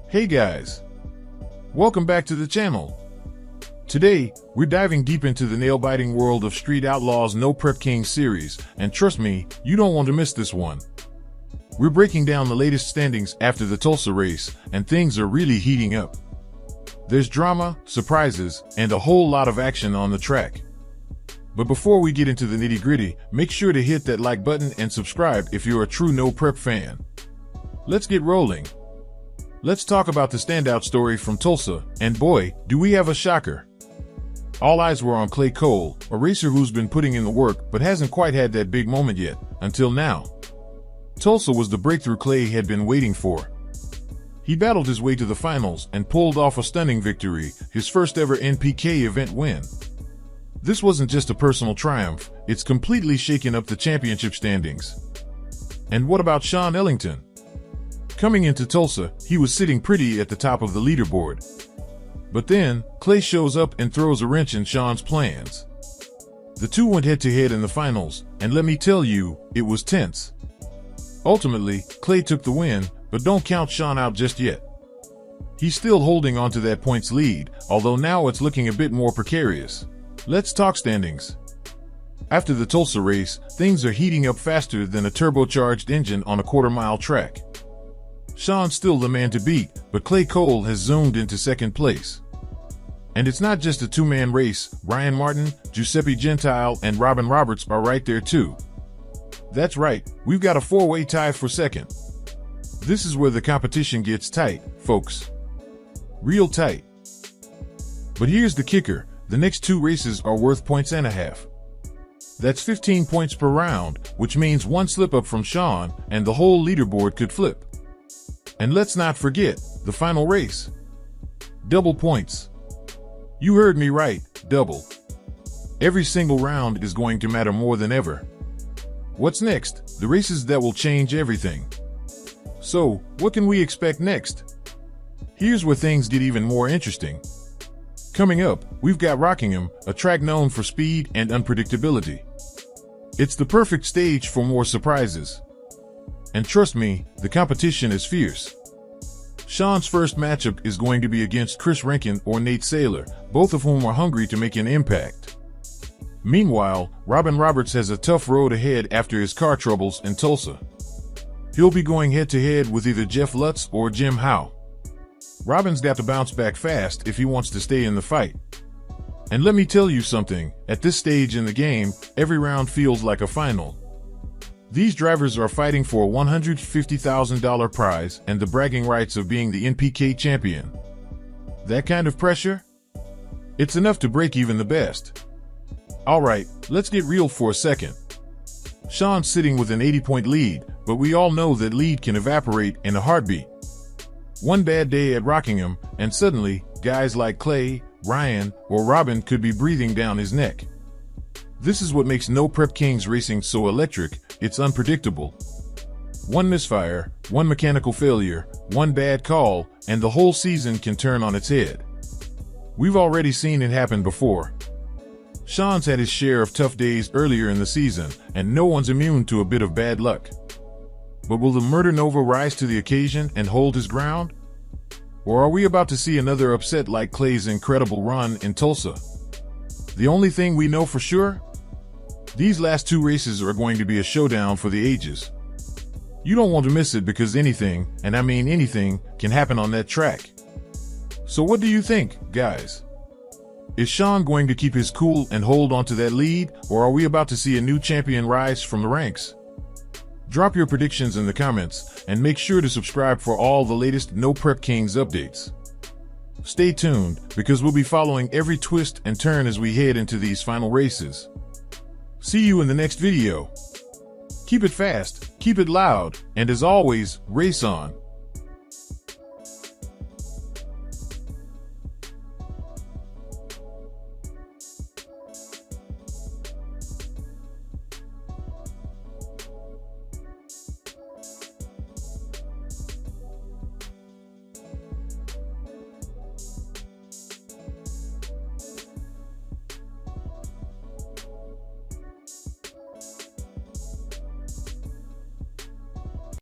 Hey guys, welcome back to the channel. Today, we're diving deep into the nail-biting world of Street Outlaws No Prep Kings series, and trust me, you don't want to miss this one. We're breaking down the latest standings after the Tulsa race, and things are really heating up. There's drama, surprises, and a whole lot of action on the track. But before we get into the nitty-gritty, make sure to hit that like button and subscribe if you're a true No Prep fan. Let's get rolling. Let's talk about the standout story from Tulsa, and boy, do we have a shocker. All eyes were on Klay Cole, a racer who's been putting in the work but hasn't quite had that big moment yet, until now. Tulsa was the breakthrough Klay had been waiting for. He battled his way to the finals and pulled off a stunning victory, his first ever NPK event win. This wasn't just a personal triumph, it's completely shaken up the championship standings. And what about Shawn Ellington? Coming into Tulsa, he was sitting pretty at the top of the leaderboard. But then, Klay shows up and throws a wrench in Shawn's plans. The two went head-to-head in the finals, and let me tell you, it was tense. Ultimately, Klay took the win, but don't count Shawn out just yet. He's still holding onto that points lead, although now it's looking a bit more precarious. Let's talk standings. After the Tulsa race, things are heating up faster than a turbocharged engine on a quarter-mile track. Shawn's still the man to beat, but Klay Cole has zoomed into second place. And it's not just a two-man race. Ryan Martin, Giuseppe Gentile, and Robin Roberts are right there too. That's right, we've got a four-way tie for second. This is where the competition gets tight, folks. Real tight. But here's the kicker, the next two races are worth 1.5 points. That's 15 points per round, which means one slip-up from Shawn, and the whole leaderboard could flip. And let's not forget, the final race. Double points. You heard me right, double. Every single round is going to matter more than ever. What's next? The races that will change everything. So, what can we expect next? Here's where things get even more interesting. Coming up, we've got Rockingham, a track known for speed and unpredictability. It's the perfect stage for more surprises. And trust me, the competition is fierce. Shawn's first matchup is going to be against Chris Rankin or Nate Saylor, both of whom are hungry to make an impact. Meanwhile, Robin Roberts has a tough road ahead after his car troubles in Tulsa. He'll be going head-to-head with either Jeff Lutz or Jim Howe. Robin's got to bounce back fast if he wants to stay in the fight. And let me tell you something, at this stage in the game, every round feels like a final. These drivers are fighting for a $150,000 prize and the bragging rights of being the NPK champion. That kind of pressure? It's enough to break even the best. Alright, let's get real for a second. Shawn's sitting with an 80-point lead, but we all know that lead can evaporate in a heartbeat. One bad day at Rockingham, and suddenly, guys like Klay, Ryan, or Robin could be breathing down his neck. This is what makes No Prep Kings racing so electric, it's unpredictable. One misfire, one mechanical failure, one bad call, and the whole season can turn on its head. We've already seen it happen before. Shawn's had his share of tough days earlier in the season, and no one's immune to a bit of bad luck. But will the Murder Nova rise to the occasion and hold his ground? Or are we about to see another upset like Klay's incredible run in Tulsa? The only thing we know for sure? These last two races are going to be a showdown for the ages. You don't want to miss it because anything, and I mean anything, can happen on that track. So what do you think, guys? Is Shawn going to keep his cool and hold on to that lead, or are we about to see a new champion rise from the ranks? Drop your predictions in the comments, and make sure to subscribe for all the latest No Prep Kings updates. Stay tuned, because we'll be following every twist and turn as we head into these final races. See you in the next video. Keep it fast, keep it loud, and as always, race on.